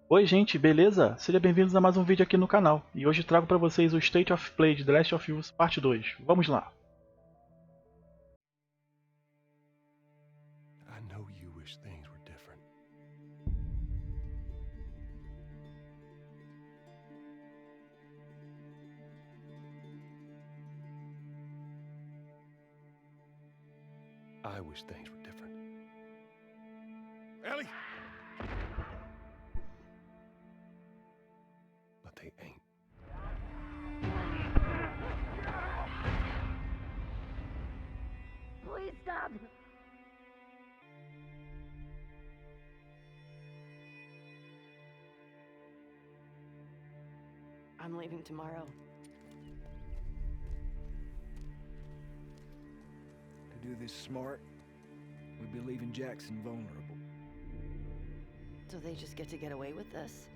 Oi gente, beleza? Sejam bem-vindos a mais um vídeo aqui no canal. E hoje trago para vocês o State of Play de The Last of Us Parte 2. Vamos lá! I know you wish things were different. I wish things were different. Ellie! But they ain't. Please stop! I'm leaving tomorrow. To do this smart, we'd be leaving Jackson vulnerable. So they just get to get away with this?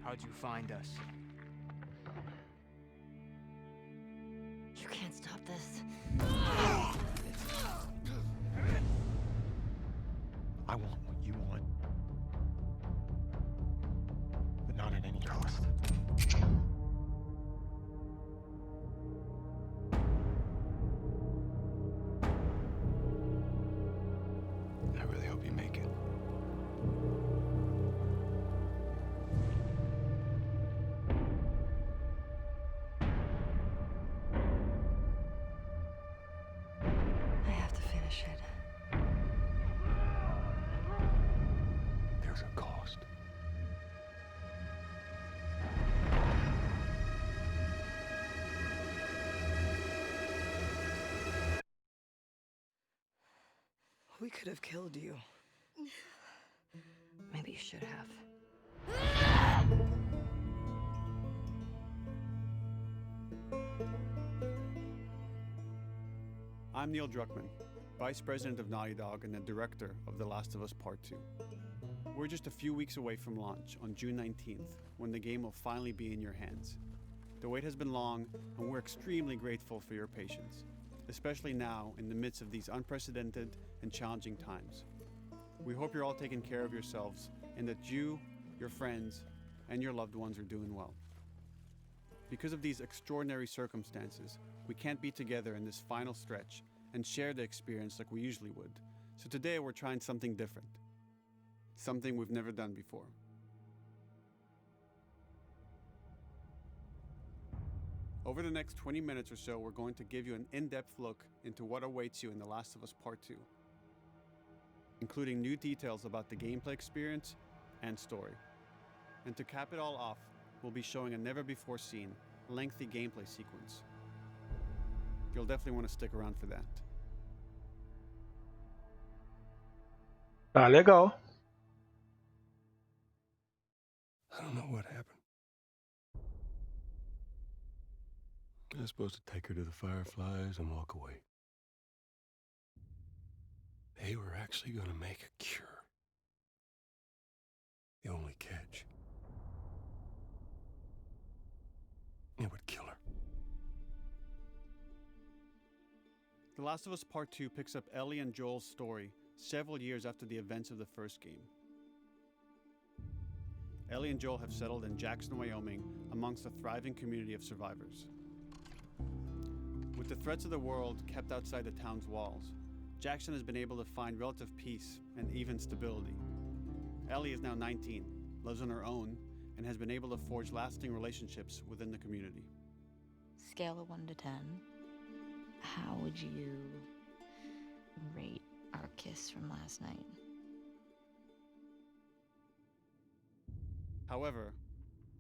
How'd you find us? You can't stop this. I want what you want. But not at any cost. I really hope you make it. I have to finish it. There's a cost. We could have killed you. Maybe you should have. I'm Neil Druckmann, Vice President of Naughty Dog and the Director of The Last of Us Part 2. We're just a few weeks away from launch on June 19th, when the game will finally be in your hands. The wait has been long, and we're extremely grateful for your patience, especially now in the midst of these unprecedented and challenging times. We hope you're all taking care of yourselves and that you, your friends, and your loved ones are doing well. Because of these extraordinary circumstances, we can't be together in this final stretch and share the experience like we usually would. So today we're trying something different. Something we've never done before. Over the next 20 minutes or so, we're going to give you an in-depth look into what awaits you in The Last of Us Part 2, including new details about the gameplay experience and story. And to cap it all off, we'll be showing a never-before-seen, lengthy gameplay sequence. You'll definitely want to stick around for that. Tá legal. I don't know what happened. I was supposed to take her to the Fireflies and walk away. They were actually going to make a cure. The only catch, it would kill her. The Last of Us Part 2 picks up Ellie and Joel's story several years after the events of the first game. Ellie and Joel have settled in Jackson, Wyoming, amongst a thriving community of survivors. With the threats of the world kept outside the town's walls, Jackson has been able to find relative peace and even stability. Ellie is now 19, lives on her own, and has been able to forge lasting relationships within the community. Scale of 1 to 10, how would you rate our kiss from last night? However,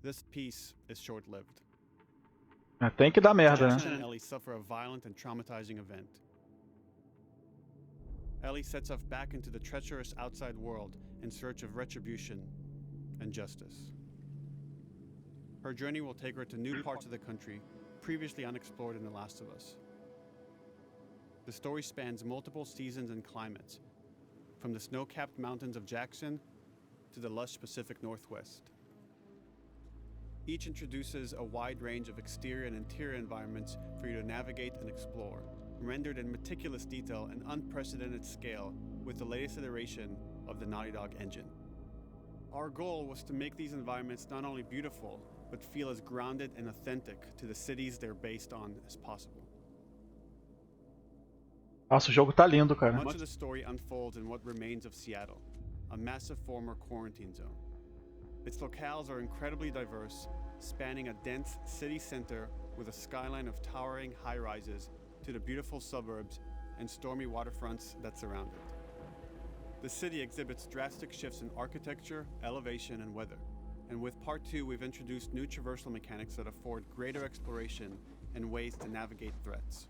this peace is short-lived. Tem que dar merda, Jackson né? and Ellie suffer a violent and traumatizing event. Ellie sets off back into the treacherous outside world in search of retribution and justice. Her journey will take her to new parts of the country previously unexplored in The Last of Us. The story spans multiple seasons and climates, from the snow-capped mountains of Jackson to the lush Pacific Northwest. Each introduces a wide range of exterior and interior environments for you to navigate and explore, rendered in meticulous detail and unprecedented scale with the latest iteration of the Naughty Dog engine. Our goal was to make these environments not only beautiful, but feel as grounded and authentic to the cities they're based on as possible. Nossa, o jogo tá lindo, cara. Much of the story unfolds in what remains of Seattle, a massive former quarantine zone. Its locales are incredibly diverse, spanning a dense city center with a skyline of towering high-rises to the beautiful suburbs and stormy waterfronts that surround it. The city exhibits drastic shifts in architecture, elevation, and weather. And with Part 2, we've introduced new traversal mechanics that afford greater exploration and ways to navigate threats.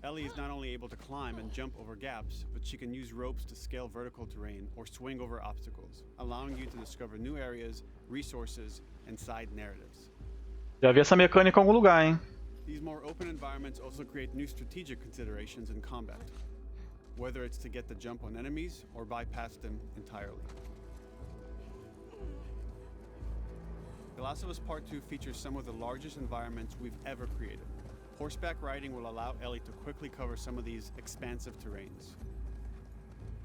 Ellie is not only able to climb and jump over gaps, but she can use ropes to scale vertical terrain or swing over obstacles, allowing you to discover new areas, resources, and side narratives. Já vi essa mecânica em algum lugar, hein? These more open environments also create new strategic considerations in combat, whether it's to get the jump on enemies or bypass them entirely. The Last of Us Part 2 features some of the largest environments we've ever created. Horseback riding will allow Ellie to quickly cover some of these expansive terrains.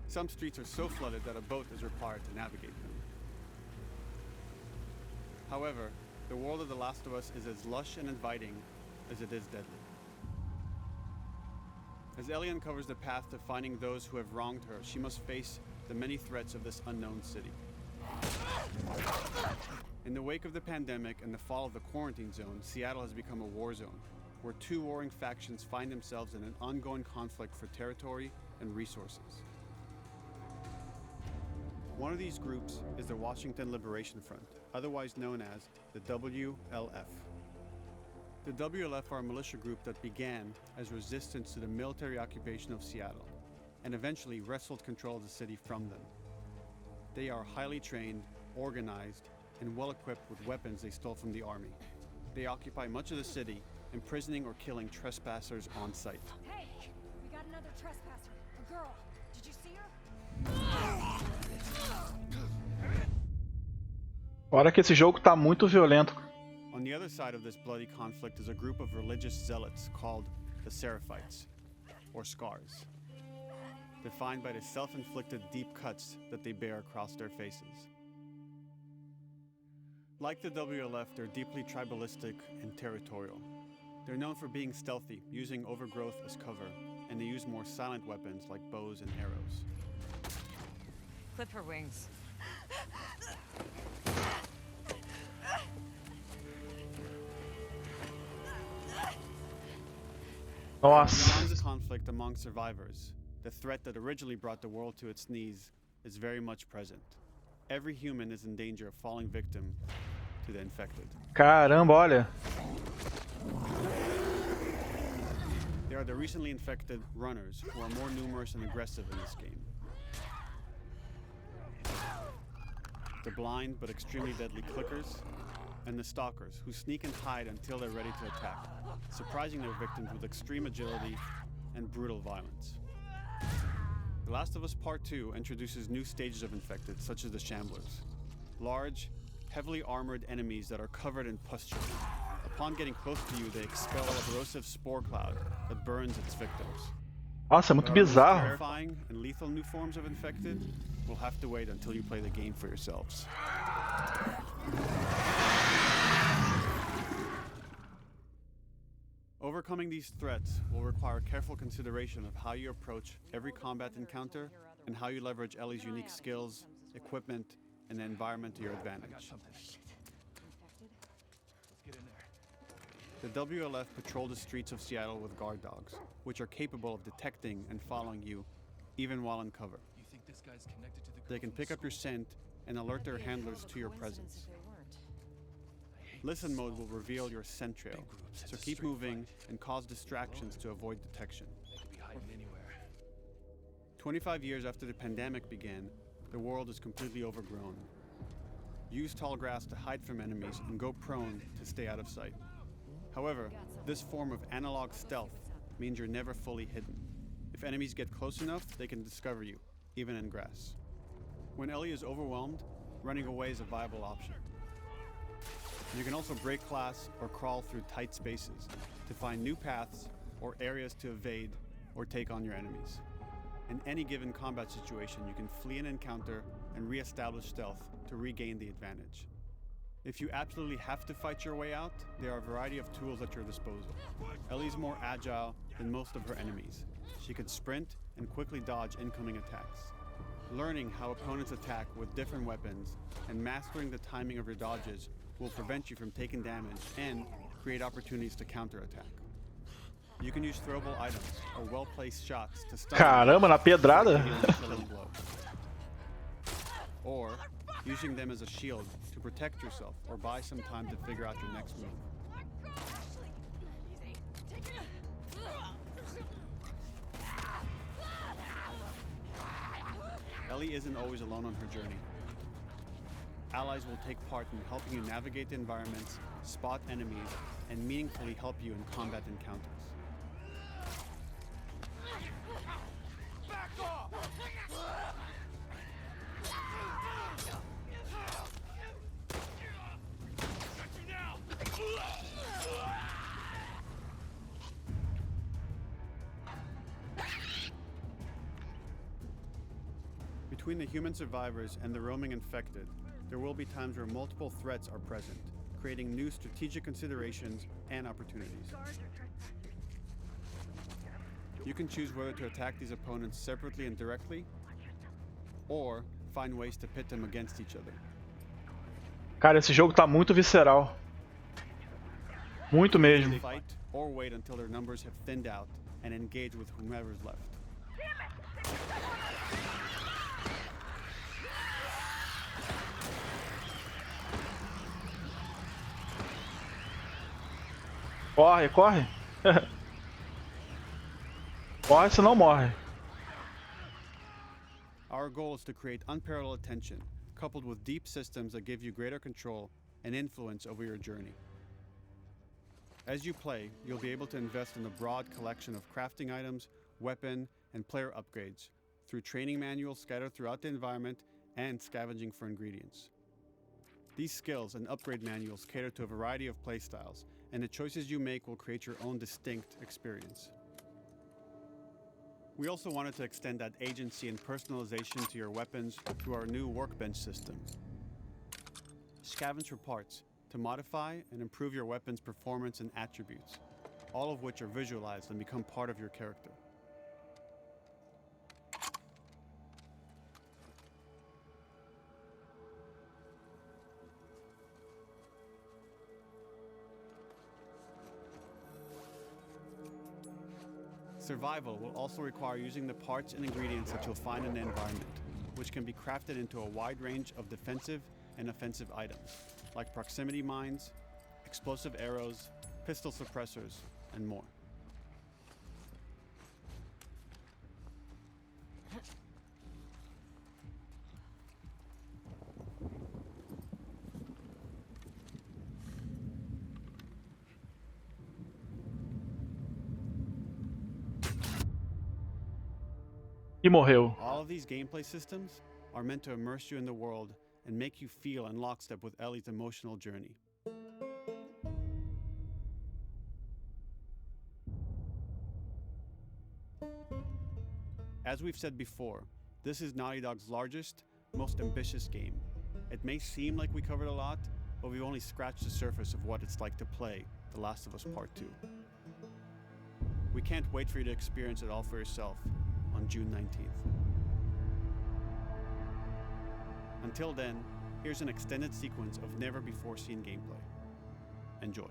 Some streets are so flooded that a boat is required to navigate them. However, the world of The Last of Us is as lush and inviting as it is deadly. As Ellie uncovers the path to finding those who have wronged her, she must face the many threats of this unknown city. In the wake of the pandemic and the fall of the quarantine zone, Seattle has become a war zone, where two warring factions find themselves in an ongoing conflict for territory and resources. One of these groups is the Washington Liberation Front, otherwise known as the WLF. The WLF are a militia group that began as resistance to the military occupation of Seattle, and eventually wrestled control of the city from them. They are highly trained, organized, and well-equipped with weapons they stole from the army. They occupy much of the city, imprisoning or killing trespassers on sight. Hey, we got another trespasser. A girl. Did you see her? Fora que esse jogo tá muito violento. On the other side of this bloody conflict is a group of religious zealots called the Seraphites, or Scars, defined by the self-inflicted deep cuts that they bear across their faces. Like the WLF, they're deeply tribalistic and territorial. They're known for being stealthy, using overgrowth as cover, and they use more silent weapons like bows and arrows. Clip her wings. Nossa. Beyond this conflict among survivors, the threat that originally brought the world to its knees is very much present. Every human is in danger of falling victim to the infected. Caramba, olha. There are the recently infected runners, who are more numerous and aggressive in this game. The blind but extremely deadly clickers, and the stalkers, who sneak and hide until they're ready to attack, surprising their victims with extreme agility and brutal violence. The Last of Us Part 2 introduces new stages of infected, such as the Shamblers. Large, heavily armored enemies that are covered in pustule. Upon getting close to you, they expel a corrosive spore cloud that burns its victims. Nossa, é muito But are those bizarro. terrifying and lethal new forms of infected? We'll have to wait until you play the game for yourselves. Overcoming these threats will require careful consideration of how you approach every combat encounter and how you leverage Ellie's unique skills, equipment, and the environment to your advantage. The WLF patrol the streets of Seattle with guard dogs, which are capable of detecting and following you, even while in cover. They can pick up your scent and alert their handlers to your presence. Listen mode will reveal your scent trail, so keep moving and cause distractions to avoid detection. 25 years after the pandemic began, the world is completely overgrown. Use tall grass to hide from enemies and go prone to stay out of sight. However, this form of analog stealth means you're never fully hidden. If enemies get close enough, they can discover you, even in grass. When Ellie is overwhelmed, running away is a viable option. You can also break glass or crawl through tight spaces to find new paths or areas to evade or take on your enemies. In any given combat situation, you can flee an encounter and re-establish stealth to regain the advantage. If you absolutely have to fight your way out, there are a variety of tools at your disposal. Ellie's more agile than most of her enemies. She can sprint and quickly dodge incoming attacks. Learning how opponents attack with different weapons and mastering the timing of your dodges will prevent you from taking damage and create opportunities to counterattack. You can use throwable items or well-placed shots to stun Caramba, na pedrada? a killing blow. Or using them as a shield to protect yourself or buy some time to figure out your next move. Ellie isn't always alone on her journey. Allies will take part in helping you navigate the environments, spot enemies, and meaningfully help you in combat encounters. Between the human survivors and the roaming infected, there will be times where multiple threats are present, creating new strategic considerations and opportunities. You can choose whether to attack these opponents separately and directly, or find ways to pit them against each other. Cara, esse jogo tá muito visceral. Muito mesmo. Fight or wait until their numbers have thinned out and engage with whomever's left. Corre, corre. Corre, senão morre. Our goal is to create unparalleled tension, coupled with deep systems that give you greater control and influence over your journey. As you play, you'll be able to invest in a broad collection of crafting items, weapon, and player upgrades through training manuals scattered throughout the environment and scavenging for ingredients. These skills and upgrade manuals cater to a variety of playstyles, and the choices you make will create your own distinct experience. We also wanted to extend that agency and personalization to your weapons through our new workbench system. Scavenge for parts to modify and improve your weapon's performance and attributes, all of which are visualized and become part of your character. Survival will also require using the parts and ingredients that you'll find in the environment, which can be crafted into a wide range of defensive and offensive items, like proximity mines, explosive arrows, pistol suppressors, and more. E morreu. All of these gameplay systems are meant to immerse you in the world and make you feel in lockstep with Ellie's emotional journey. As we've said before, this is Naughty Dog's largest, most ambitious game. It may seem like we covered a lot, but we've only scratched the surface of what it's like to play The Last of Us Part 2. We can't wait for you to experience it all for yourself on June 19th. Until then, here's an extended sequence of never-before-seen gameplay. Enjoy.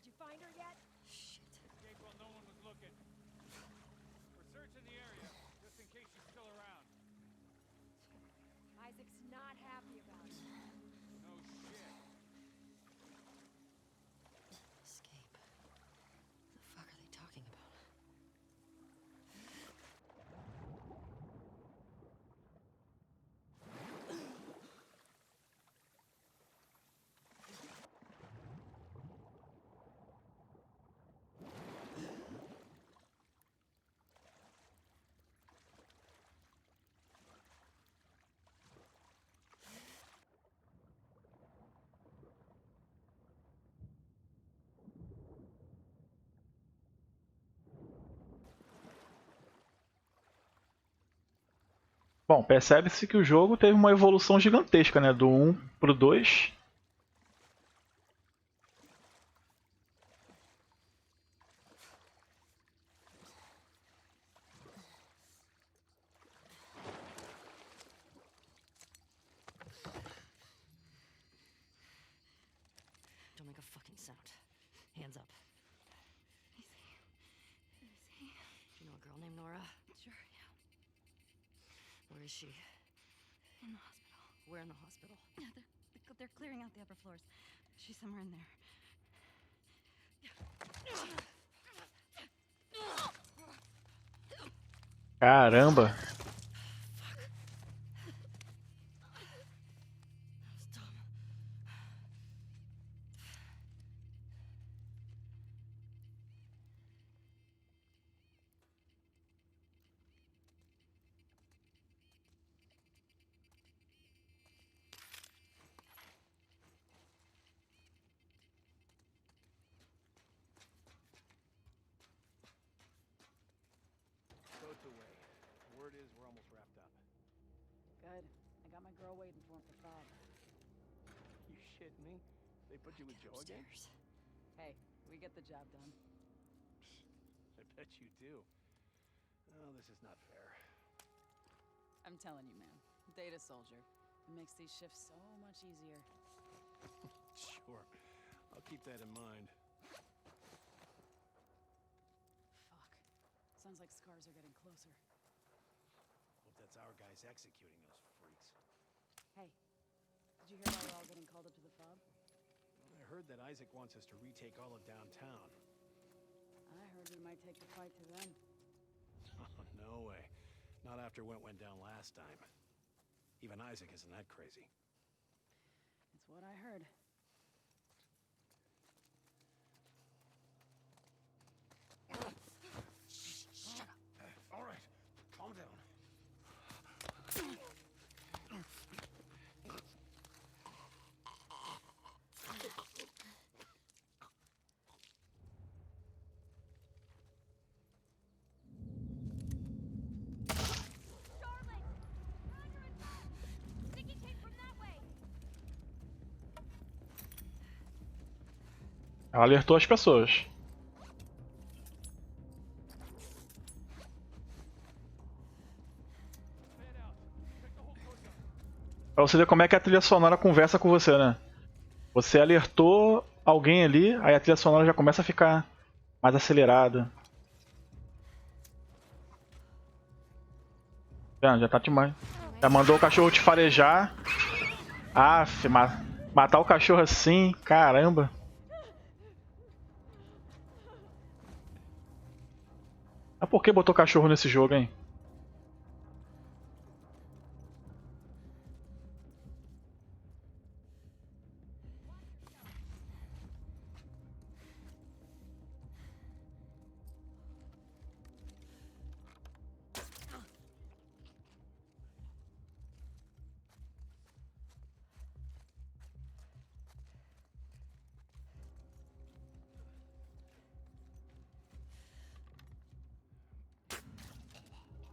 Did you find her yet? Shit. Escape while no one was looking. We're searching the area, just in case she's still around. Isaac's not happy about it. No shit. Escape. What the fuck are they talking about? Bom, percebe-se que o jogo teve uma evolução gigantesca, né? Do 1 pro 2. Don't make a fucking sound. Hands up. Do you know a girl named Nora? Sure, yeah. Where is she? In the hospital. Where in the hospital? Yeah, they're clearing out the upper floors. She's somewhere in there. Caramba! Stop. Boat's away. Word is we're almost wrapped up. Good. I got my girl waiting for him for Bob. You shitting me? They put you with Joe again? Upstairs. Hey, we get the job done. I bet you do. Oh, this is not fair. I'm telling you, man. Data soldier. It makes these shifts so much easier. Sure. I'll keep that in mind. Fuck. Sounds like scars are getting closer. Hope that's our guys executing those freaks. Hey, did you hear why we're all getting called up to the fob? I heard that Isaac wants us to retake all of downtown. I heard we might take the fight to them. Oh, no way. Not after what went down last time. Even Isaac isn't that crazy. It's what I heard. Shut up. All right. Calm down. Charlotte! Roger and Bob! Sticky tape from that way! Ela alertou as pessoas. Fan out. Check the whole coast out. Pra você ver como é que a trilha sonora conversa com você, né? Você alertou alguém ali, aí a trilha sonora já começa a ficar mais acelerada. Já tá demais. Já mandou o cachorro te farejar. Aff, matar o cachorro assim, caramba. Mas por que botou cachorro nesse jogo, hein?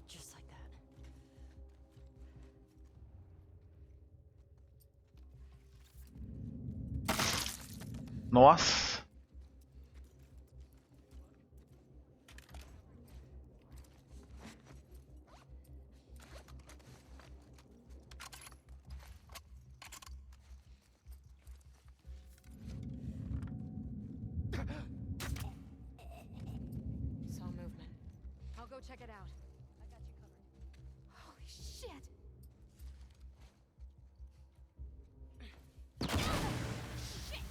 Just like that. Nossa. Saw movement. I'll go check it out. I got you covered. Holy shit! Shit!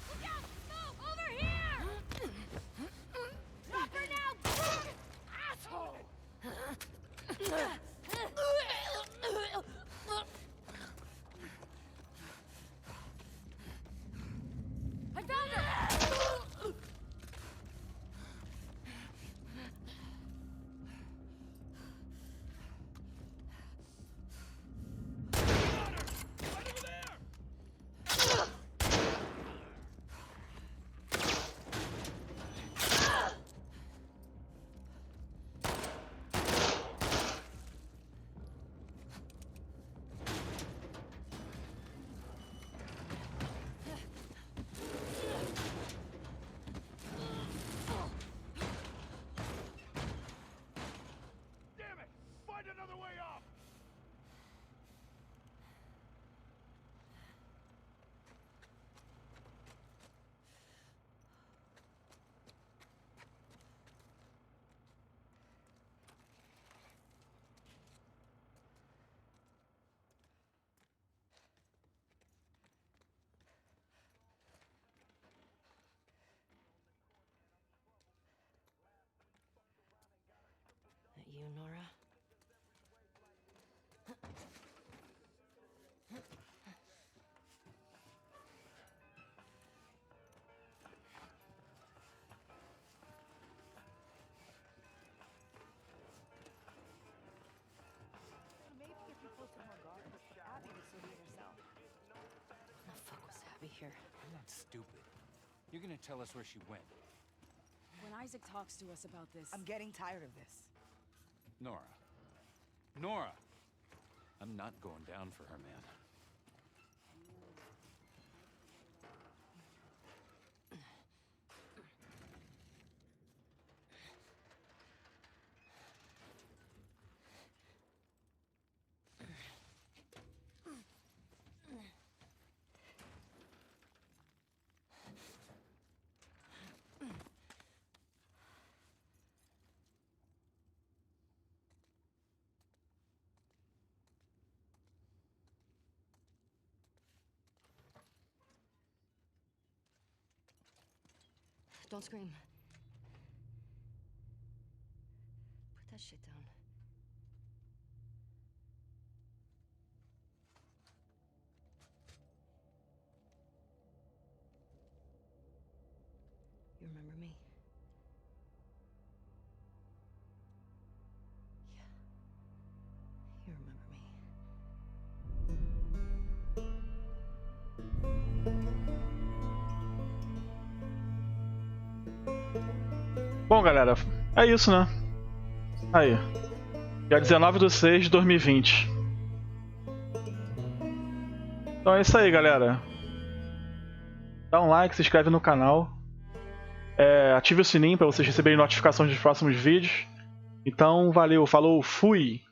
Look out! Move! Over here! Drop her now! Asshole! I found her! stupid. You're gonna tell us where she went. When Isaac talks to us about this... I'm getting tired of this. Nora. Nora! I'm not going down for her, man. Don't scream. Put that shit down. You remember me? Yeah. You remember me. Bom, galera, é isso, né? Aí. Dia 19/6/2020. Então é isso aí, galera. Dá um like, se inscreve no canal. Ative o sininho para vocês receberem notificações dos próximos vídeos. Então, valeu, falou, fui!